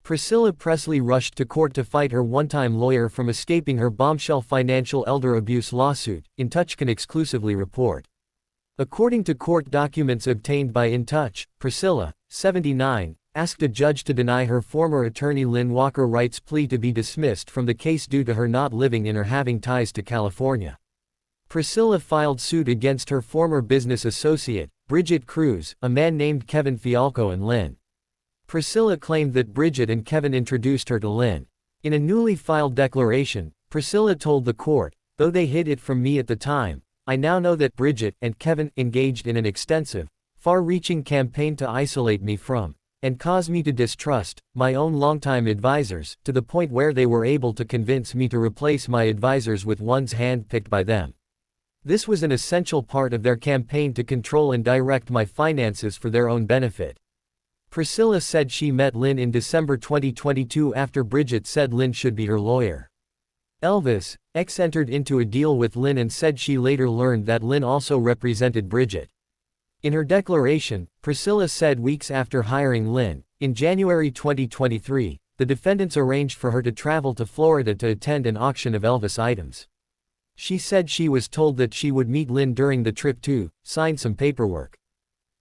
Priscilla Presley rushed to court to fight her one-time lawyer from escaping her bombshell financial elder abuse lawsuit, In Touch can exclusively report. According to court documents obtained by In Touch, Priscilla, 79, asked a judge to deny her former attorney Lynn Walker Wright's plea to be dismissed from the case due to her not living in or having ties to California. Priscilla filed suit against her former business associate, Brigitte Kruse, a man named Kevin Fialko and Lynn. Priscilla claimed that Brigitte and Kevin introduced her to Lynn. In a newly filed declaration, Priscilla told the court, "Though they hid it from me at the time, I now know that Brigitte and Kevin engaged in an extensive, far-reaching campaign to isolate me from, and cause me to distrust, my own longtime advisors, to the point where they were able to convince me to replace my advisors with ones hand-picked by them. This was an essential part of their campaign to control and direct my finances for their own benefit." Priscilla said she met Lynn in December 2022 after Brigitte said Lynn should be her lawyer. Elvis, X entered into a deal with Lynn and said she later learned that Lynn also represented Brigitte. In her declaration, Priscilla said weeks after hiring Lynn, in January 2023, the defendants arranged for her to travel to Florida to attend an auction of Elvis items. She said she was told that she would meet Lynn during the trip to sign some paperwork.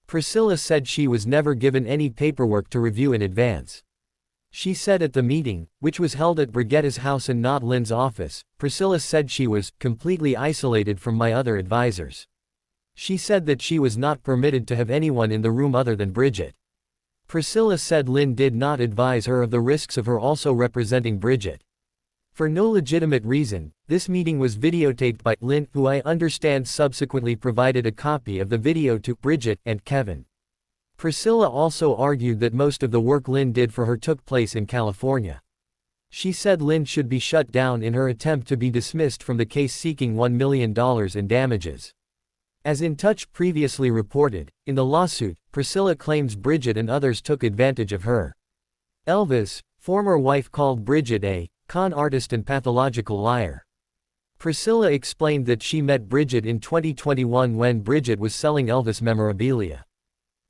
Priscilla said she was never given any paperwork to review in advance. She said at the meeting, which was held at Brigitte's house and not Lynn's office, Priscilla said she was completely isolated from my other advisors. She said that she was not permitted to have anyone in the room other than Brigitte. Priscilla said Lynn did not advise her of the risks of her also representing Brigitte. For no legitimate reason, this meeting was videotaped by Lynn, who I understand subsequently provided a copy of the video to Brigitte and Kevin. Priscilla also argued that most of the work Lynn did for her took place in California. She said Lynn should be shut down in her attempt to be dismissed from the case, seeking $1 million in damages. As In Touch previously reported, in the lawsuit, Priscilla claims Brigitte and others took advantage of her. Elvis' former wife called Brigitte a con artist and pathological liar. Priscilla explained that she met Brigitte in 2021 when Brigitte was selling Elvis memorabilia.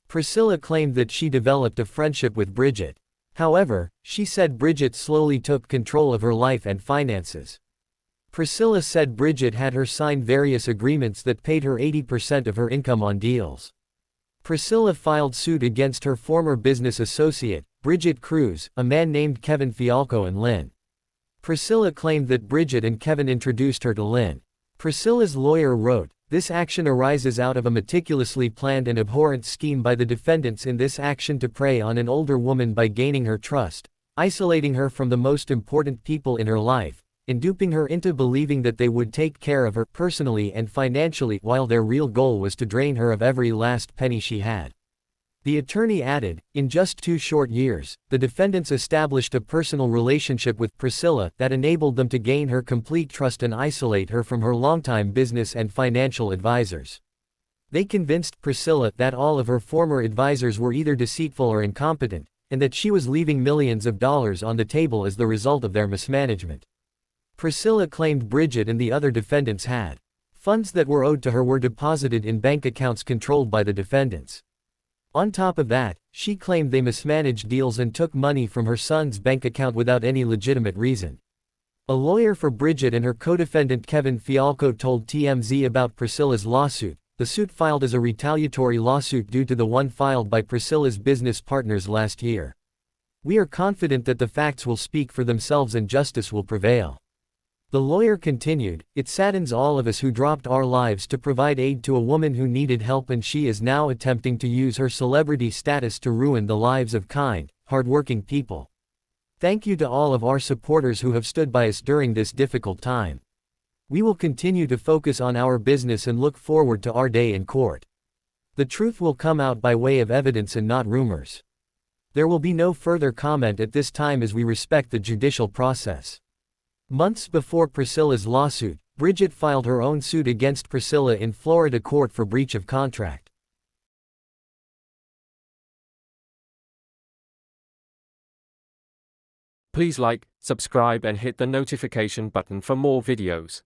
Priscilla claimed that she developed a friendship with Brigitte. However, she said Brigitte slowly took control of her life and finances. Priscilla said Brigitte had her sign various agreements that paid her 80% of her income on deals. Priscilla filed suit against her former business associate, Brigitte Kruse, a man named Kevin Fialko and Lynn. Priscilla claimed that Brigitte and Kevin introduced her to Lynn. Priscilla's lawyer wrote, "This action arises out of a meticulously planned and abhorrent scheme by the defendants in this action to prey on an older woman by gaining her trust, isolating her from the most important people in her life, and duping her into believing that they would take care of her personally and financially while their real goal was to drain her of every last penny she had." The attorney added, in just 2 short years, the defendants established a personal relationship with Priscilla that enabled them to gain her complete trust and isolate her from her longtime business and financial advisors. They convinced Priscilla that all of her former advisors were either deceitful or incompetent, and that she was leaving millions of dollars on the table as the result of their mismanagement. Priscilla claimed Brigitte and the other defendants had funds that were owed to her were deposited in bank accounts controlled by the defendants. On top of that, she claimed they mismanaged deals and took money from her son's bank account without any legitimate reason. A lawyer for Brigitte and her co-defendant Kevin Fialko told TMZ about Priscilla's lawsuit. The suit filed as a retaliatory lawsuit due to the one filed by Priscilla's business partners last year. "We are confident that the facts will speak for themselves and justice will prevail." The lawyer continued, "It saddens all of us who dropped our lives to provide aid to a woman who needed help, and she is now attempting to use her celebrity status to ruin the lives of kind, hardworking people. Thank you to all of our supporters who have stood by us during this difficult time. We will continue to focus on our business and look forward to our day in court. The truth will come out by way of evidence and not rumors. There will be no further comment at this time as we respect the judicial process." Months before Priscilla's lawsuit, Brigitte filed her own suit against Priscilla in Florida court for breach of contract. Please like, subscribe and hit the notification button for more videos.